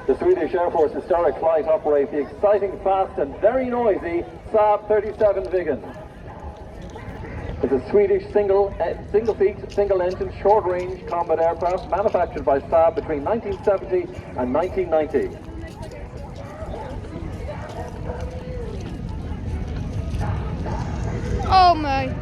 The Swedish Air Force historic flight operates the exciting, fast and very noisy Saab 37 Viggen. It's a Swedish single-seat, single-engine, short-range combat aircraft manufactured by Saab between 1970 and 1990. Oh my.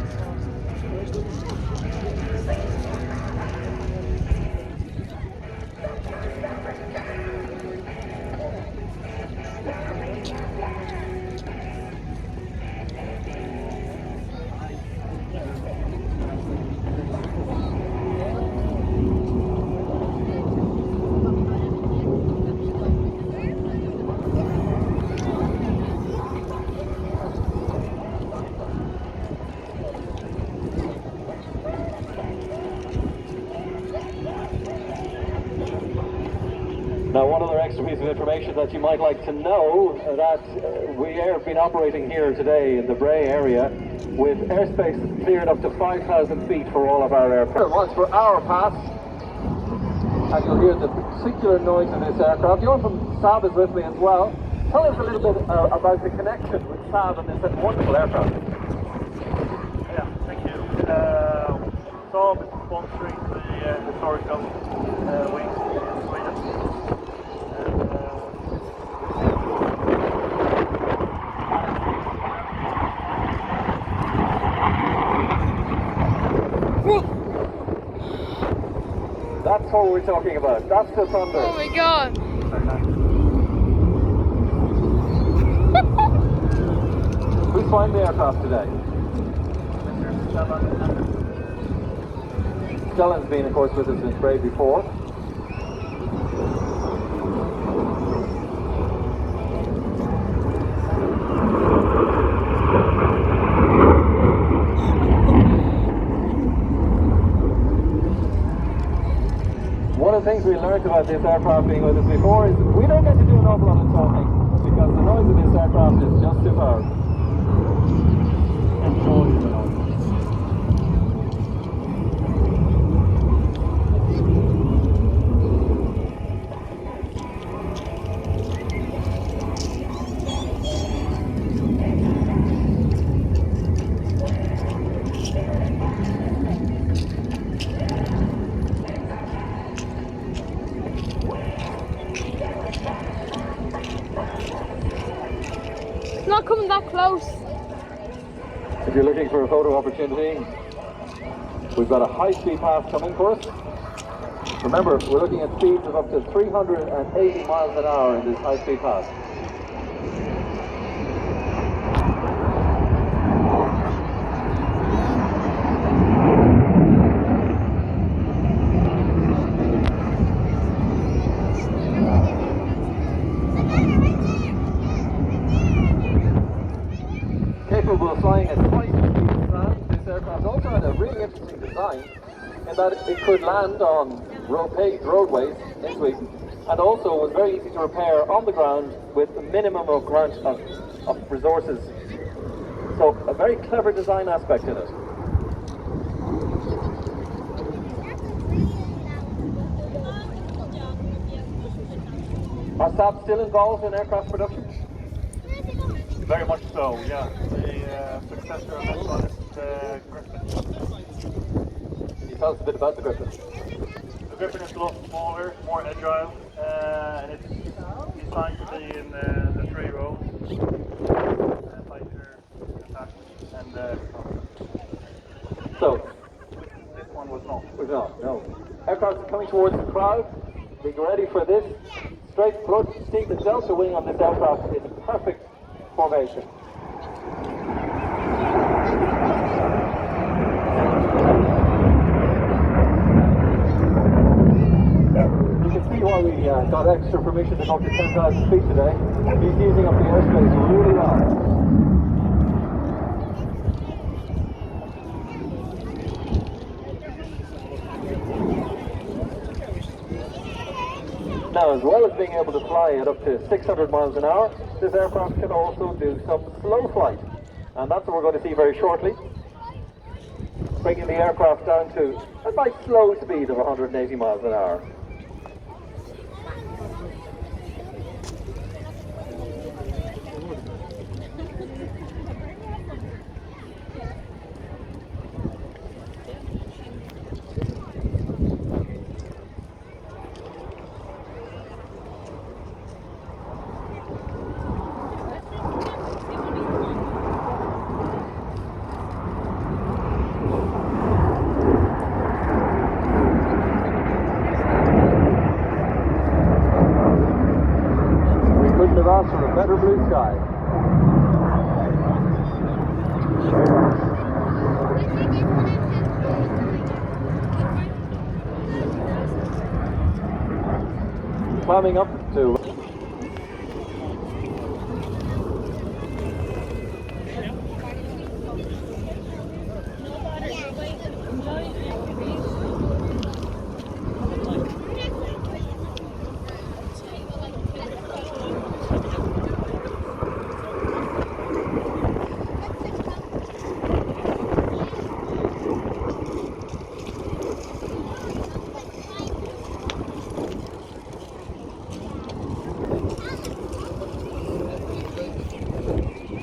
Now, one other extra piece of information that you might like to know, that we have been operating here today in the Bray area with airspace cleared up to 5,000 feet for all of our aircraft. Once for our pass, and you'll hear the particular noise of this aircraft. You're from Saab is with me as well. Tell us a little bit about the connection with Saab and this wonderful aircraft. Yeah, thank you. Saab is sponsoring the historical wings in Sweden. That's what we're talking about. That's the thunder. Oh my god. Who's flying the aircraft today? Stellan's been, of course, with us in Bray before. One of the things we learned about this aircraft being with us before is we don't get to do an awful lot of talking because the noise of this aircraft is just too powerful. Enjoy the noise. It's not coming that close. If you're looking for a photo opportunity, we've got a high-speed pass coming for us. Remember, we're looking at speeds of up to 380 miles an hour in this high-speed pass. Capable of flying at twice the speed of sound, this aircraft also had a really interesting design in that it could land on paved roadways in Sweden, and also was very easy to repair on the ground with a minimum of resources. So a very clever design aspect in it. Are Saab still involved in aircraft production? Very much so, yeah. The successor of this one is the Griffin. Can you tell us a bit about the Griffin? The Griffin is a lot smaller, more agile, and it's designed to be in the 3 rows, fighter, attack, and So, this one was not. no. Aircraft are coming towards the crowd, being ready for this. Straight approach. See the delta wing on this aircraft is perfect formation. You can see why we got extra permission to go up to 10,000 feet today. He's using up the airspace really well. Now, as well as being able to fly at up to 600 miles an hour, this aircraft can also do some slow flight. And that's what we're going to see very shortly. bringing the aircraft down to a nice slow speed of 180 miles an hour. Couldn't have asked for a better blue sky. Climbing up